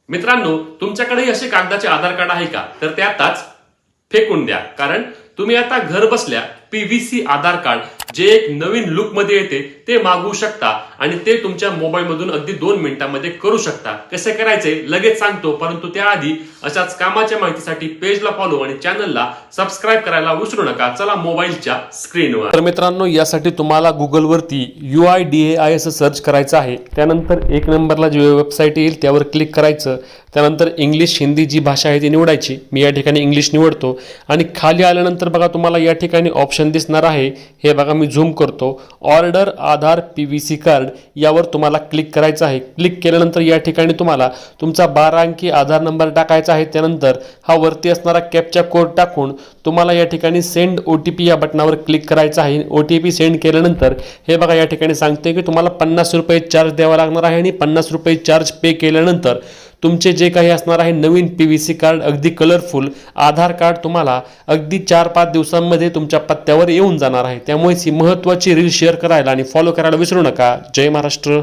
मित्रांनो, तुमच्याकडेही असे कागदाचे आधार कार्ड आहे का? तर ते आताच फेकून द्या, कारण तुम्ही आता घर बसल्या पीव्हीसी आधार कार्ड जे एक नवीन लुक मध्ये येते ते मागवू शकता आणि ते तुमच्या मोबाईल मधून अगदी 2 मिनिटांमध्ये करू शकता. कसे करायचे लगेच सांगतो, परंतु त्याआधी अशाच कामाच्या माहितीसाठी पेजला फॉलो आणि चॅनलला सबस्क्राईब करायला विसरू नका. चला मोबाईलच्या स्क्रीनवर. तर मित्रांनो, यासाठी तुम्हाला गुगलवरती UIDAI असं सर्च करायचं आहे. त्यानंतर 1 नंबरला जी वेबसाईट येईल त्यावर क्लिक करायचं. त्यानंतर इंग्लिश हिंदी जी भाषा आहे ती निवडायची. मी या ठिकाणी इंग्लिश निवडतो आणि खाली आल्यानंतर बघा तुम्हाला या ठिकाणी ऑप्शन दिसणार आहे. हे बघा मी झूम करतो. ऑर्डर आधार PVC कार्ड यावर तुम्हाला क्लिक करायचं आहे. क्लिक केल्यानंतर या ठिकाणी तुम्हाला तुमचा 12 अंकी आधार नंबर टाकायचा आहे. त्यानंतर हा वरती असणारा कॅप्चा कोड टाकून तुम्हाला या ठिकाणी सेंड OTP या बटनावर क्लिक करायचं आहे. OTP सेंड केल्यानंतर हे बघा या ठिकाणी सांगते की तुम्हाला 50 रुपये चार्ज द्यावा लागणार आहे आणि 50 रुपये चार्ज पे केल्यानंतर तुमचे जे काही असणार आहे नवीन PVC कार्ड अगदी कलरफुल आधार कार्ड तुम्हाला अगदी 4-5 दिवसांमध्ये तुमच्या पत्त्यावर येऊन जाणार आहे. त्यामुळे ही महत्त्वाची रील शेअर करायला आणि फॉलो करायला विसरू नका. जय महाराष्ट्र.